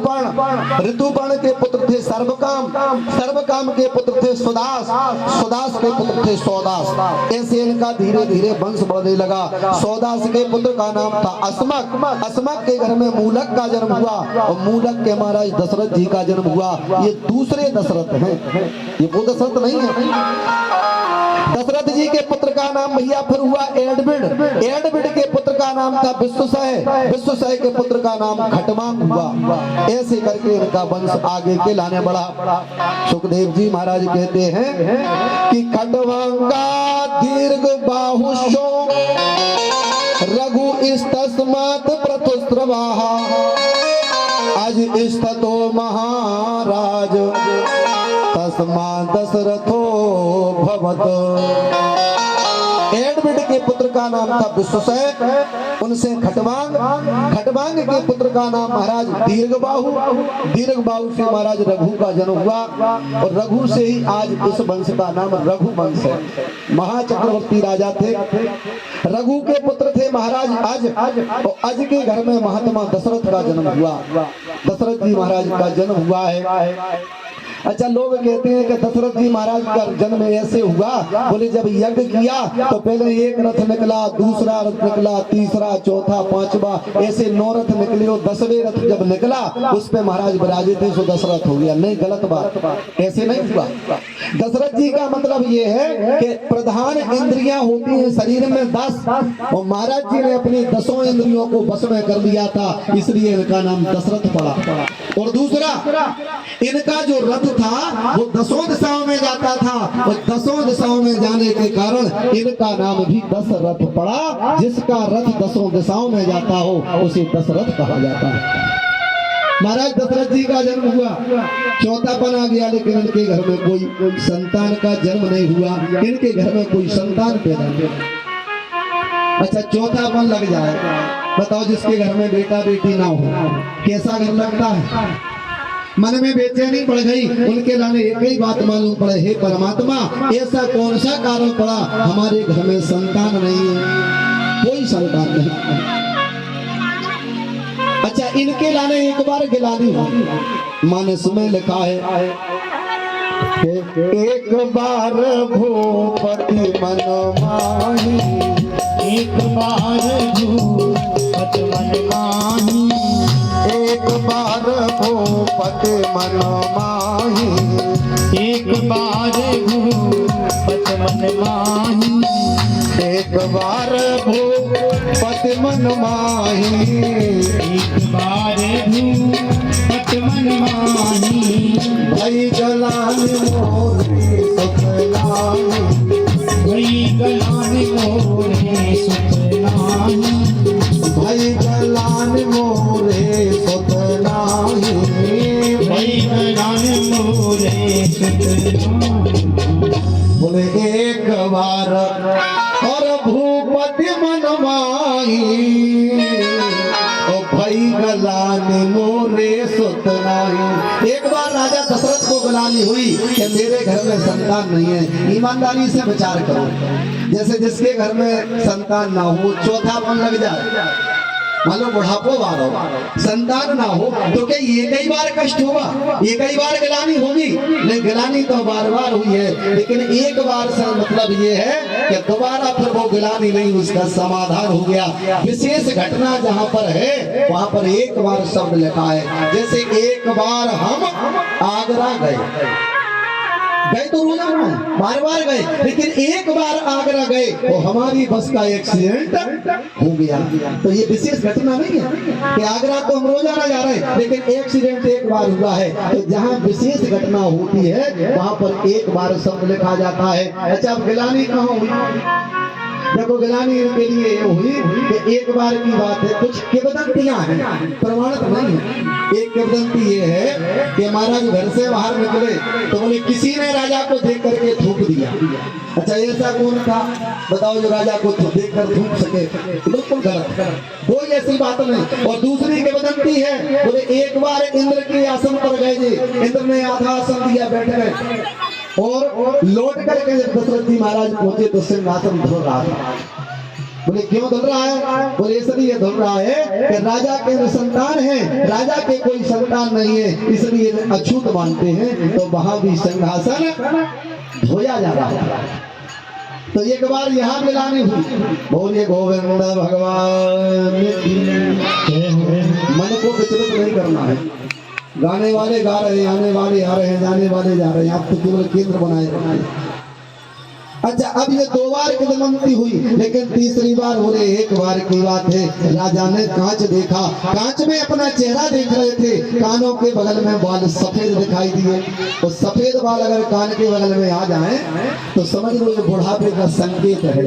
ऋतुपर्ण के पुत्र थे सर्वकाम, सर्वकाम के पुत्र थे सुदास, सुदास के पुत्र थे सौदास। ऐसे इनका धीरे धीरे वंश बढ़ने लगा। सौदास के पुत्र का नाम था असमक, असमक के घर में मूलक का जन्म हुआ और मूलक के महाराज दशरथ जी का जन्म हुआ। ये दूसरे दशरथ हैं, ये वो दशरथ नहीं है। दशरथ जी के पुत्र का नाम भैया फिर हुआ एडविड, एडविड के पुत्र का नाम था विश्वसह, विश्वसह के पुत्र का नाम खटवांग हुआ। ऐसे करके इनका वंश आगे के लाने बढ़ा। सुखदेव जी महाराज कहते हैं कि खटवांगा दीर्घ बाहुशो रघु तस्मात् प्रतुस्त्रवाह आज स्थतो महाराज तस्मा दशरथो भवत। एडविड के पुत्र का नाम था विश्वसह, उनसे खटवांग, खटवांग के पुत्र का नाम महाराज दीर्घबाहु, दीर्घबाहु से महाराज रघु का जन्म हुआ और रघु से ही आज इस वंश का नाम रघु वंश है। महाचक्रवर्ती राजा थे। रघु के पुत्र थे महाराज अज, और अज के घर में महात्मा दशरथ का जन्म हुआ। दशरथ जी महाराज का जन्म हुआ है। अच्छा, लोग कहते हैं कि दशरथ जी महाराज का जन्म ऐसे हुआ, बोले जब यज्ञ किया तो पहले एक रथ निकला, दूसरा रथ निकला, तीसरा, चौथा, पांचवा, ऐसे 9 रथ निकले और 10वें रथ जब निकला उस पे महाराज विराजित थे, सो दशरथ हो गया। नहीं, गलत बात, ऐसे नहीं हुआ। दशरथ जी का मतलब ये है कि प्रधान इंद्रियां होती हैं शरीर में 10 और महाराज जी ने अपनी 10 इंद्रियों को बस में कर लिया था, इसलिए इनका नाम दशरथ पड़ा। और दूसरा, इनका जो रथ था वो 10 दिशाओं में जाता था और 10 दिशाओं में जाने के कारण इनका नाम भी दशरथ पड़ा। जिसका रथ 10 दिशाओं में जाता हो उसे दशरथ कहा जाता है। महाराज दशरथ जी का जन्म हुआ, चौथापन आ गया, लेकिन इनके घर में कोई संतान का जन्म नहीं हुआ, इनके घर में कोई संतान पैदा नहीं। अच्छा, चौथापन लग जाए, बताओ जिसके घर में बेटा बेटी ना हो कैसा घर लगता है? मन में बेचैनी पड़ गई। उनके लाने एक ही बात मालूम पड़े, हे परमात्मा ऐसा कौन सा कारण पड़ा हमारे घर में संतान नहीं है, कोई संतान नहीं। अच्छा, इनके लाने एक बार गिलानी हुई। मानस में लिखा है एक बार भूपति मन माही, एक बार भूपति मन माही, एक बार भूपति मन माही, एक बार भूपति मन माही, एक बार भूपति मन माही, एक बार भूपति मन माही। भई गलान मोरी सुखलानी, भई गलान मोरे सुतनाही, भई गलान मोरे सुखलानी, भई गलान मोरे सुतनाही। बोले एक बार और भूपति मन माही, ओ भई गलान मोरे सुतनाही। एक बार राजा दशरथ को गलानी हुई कि मेरे घर में संतान नहीं है। ईमानदारी से विचार करो, जैसे जिसके घर में संतान ना हो चौथापन लग जाए, मान लो बुढ़ापो वार हो, संतान ना हो तो क्या ये कई बार कष्ट होगा, ये कई बार गिलानी होगी? नहीं, गिलानी तो बार बार हुई है, लेकिन एक बार से मतलब ये है कि दोबारा फिर वो गिलानी नहीं, उसका समाधान हो गया। विशेष घटना जहाँ पर है वहाँ पर एक बार शब्द लिखा है। जैसे एक बार हम आगरा गए तो रोजाना बार बार गए, लेकिन एक बार आगरा गए तो हमारी बस का एक्सीडेंट हो गया। तो ये विशेष घटना नहीं है कि आगरा तो हम रोजाना जा रहे हैं, लेकिन एक्सीडेंट एक बार हुआ है। तो जहाँ विशेष घटना होती है वहाँ पर एक बार शब्द लिखा जाता है। अच्छा, अब गिलानी कहाँ हुई? देखो, गिलानी के लिए ये हुई कि एक बार की बात है। कुछ किंवदंतियां हैं, प्रमाणित नहीं है। एक किंवदंती ये है कि महाराज घर से बाहर निकले तो बोले किसी ने राजा को देख करके थूक दिया। अच्छा, ऐसा कौन था बताओ जो राजा को देख कर थूक सके? बिल्कुल गलत, कोई ऐसी बात नहीं। और दूसरी किंवदंती है, बोले एक बार इंद्र के आसन पर गए जी, इंद्र ने आधा आसन दिया, बैठ गए और लौट करके जब दशरथ जी महाराज पहुंचे तो सिंहासन धो रहा था। बोले क्यों धुल रहा है? बोले इसलिए धुल रहा है कि राजा के संतान है, राजा के कोई संतान नहीं है, इसलिए अछूत मानते हैं। तो वहां भी सिंहासन धोया जा रहा है। तो एक बार यहाँ मिलानी हुई। बोलिए गोविंद भगवान की। मन को विचलित नहीं करना है। गाने वाले गा रहे हैं, आने वाले आ रहे हैं, जाने वाले जा रहे हैं, आप तो केवल केंद्र बनाए रखें। अच्छा, अब ये 2 बार किदमंती हुई, लेकिन तीसरी बार बोले एक बार की बात है। राजा ने कांच देखा, कांच में अपना चेहरा देख रहे थे। कानों के बगल में बाल सफेद दिखाई दिए। तो सफेद बाल अगर कान के बगल में आ जाएं तो समझ लो ये बुढ़ापे का संकेत है।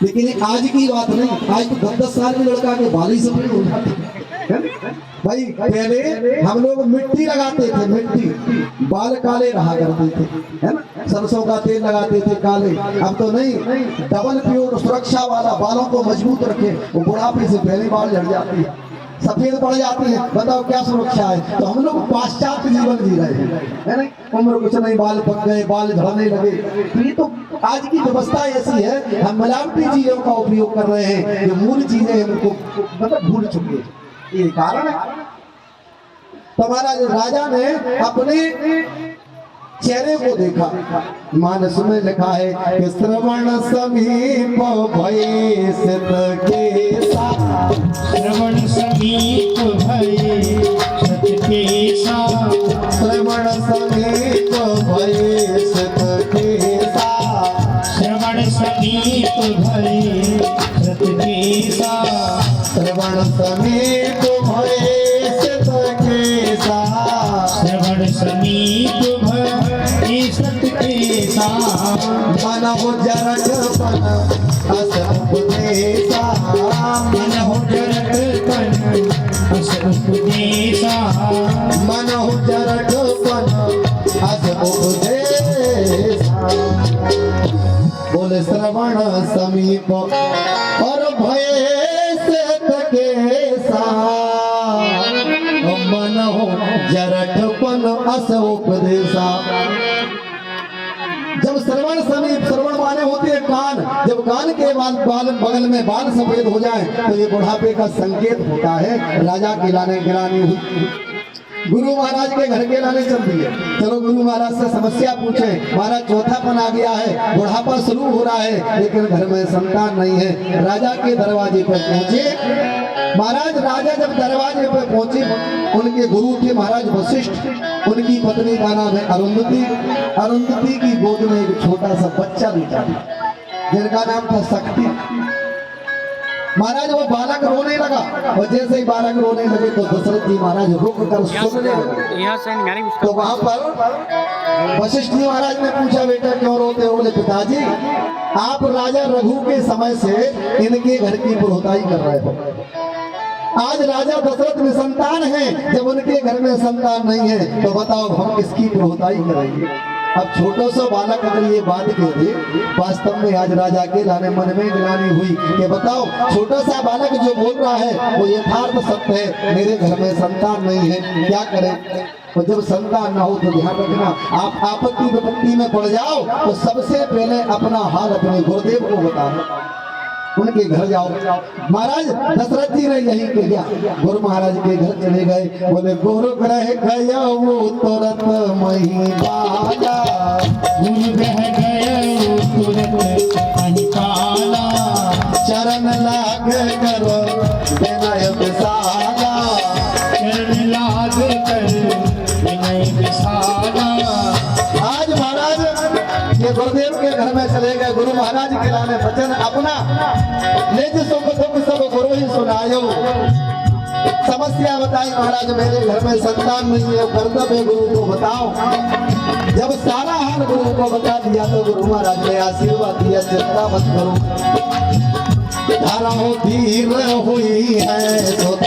लेकिन ये आज की बात नहीं, आज तो 10-10 साल के लड़का के बाल ही सफेद हो जाते हैं। भाई पहले हम लोग मिट्टी लगाते थे, मिट्टी, बाल काले रहा करते थे, है ना, सरसों का तेल लगाते थे काले। अब तो नहीं, डबल प्योर सुरक्षा वाला, बालों को मजबूत रखे, वो बुढ़ापे से पहले बाल झड़ जाती है, सफेद पड़ जाती है। बताओ क्या सुरक्षा है? तो हम लोग पाश्चात्य जीवन जी रहे हैं, है ना, उम्र कुछ नहीं, बाल पक गए, बाल झड़ने लगे। तो ये तो आज की व्यवस्था ऐसी है, हम मिलावटी चीजों का उपयोग कर रहे हैं, जो मूल चीजें हमको मतलब भूल चुके हैं। ये कारण है। तो महाराज राजा ने अपने चेहरे को देखा। मानस में लिखा है कि श्रवण समीप भय सित केसा, श्रवण समीप भय सत केसा, श्रवण समीप भय सित केसा, श्रवण समीप भय सत केसा, श्रवण समीप भय सित केसा, श्रवण समीप भय सत केसा, मन हो जरकपन अस उपदेशा, मन हो जरकपन अस उपदेशा, मन हो जरकपन अस उपदेशा। बोले श्रवण समीप और भय सित केसा, मन हो जरकपन अस उपदेशा। जब श्रवण समीप, श्रवण माने होते हैं कान, जब कान के बाल बगल में बाल सफेद हो जाए तो ये बुढ़ापे का संकेत होता है। राजा की लाने गिरानी हुई, गुरु महाराज के घर के लाने चल दिए। चलो गुरु महाराज से समस्या पूछे। महाराज चौथापन आ गया है, बुढ़ापा शुरू हो रहा है, लेकिन घर में संतान नहीं है। राजा के दरवाजे पर पहुंचे। महाराज राजा जब दरवाजे पर पहुंचे, उनके गुरु थे महाराज वशिष्ठ, उनकी पत्नी का नाम है अरुंधति। अरुंधति की गोद में एक छोटा सा बच्चा बैठा था, जिनका नाम था शक्ति। महाराज वो बालक रोने लगा, और जैसे ही बालक रोने लगे तो दशरथ जी महाराज रुक कर सुनने लगे। तो वहां पर वशिष्ठ जी महाराज ने पूछा, बेटा क्यों रोते हो? बोले पिताजी, आप राजा रघु के समय से इनके घर की पुरोहिताई कर रहे हो। आज राजा दशरथ में संतान है, जब उनके घर में संतान नहीं है तो बताओ हम किसकी पुरोहिताई करेंगे? अब छोटा सा बालक अगर ये बात कह दे, वास्तव में आज राजा के लाने मन में गिलानी हुई कि बताओ छोटा सा बालक जो बोल रहा है वो यथार्थ सत्य है, मेरे घर में संतान नहीं है, क्या करें? और जब संतान ना हो तो ध्यान रखना, आप आपत्ति विपत्ति में पड़ जाओ तो सबसे पहले अपना हाल अपने गुरुदेव को बताओ, उनके घर जाओ। महाराज दशरथ जी ने यही किया, गुरु महाराज के घर चले गए। बोले गुरु ग्रह गया वो तुरंत मही बाला, गुरु ग्रह गया तुरंत अनिकाला, चरण लाग करो विनय विशाला, चरण लाग कर विनय विशाला। आज महाराज ये गुरुदेव के घर में चले गए। गुरु महाराज के लाने वचन अपना निज सुख दुख सब गुरु ही सुनायो। समस्या बताई महाराज, मेरे घर में संतान नहीं है, कर्तव्य गुरु को बताओ। जब सारा हाल गुरु को बता दिया तो गुरु महाराज ने आशीर्वाद दिया, चिंता मत करो, धर्म धीर हुई है सुत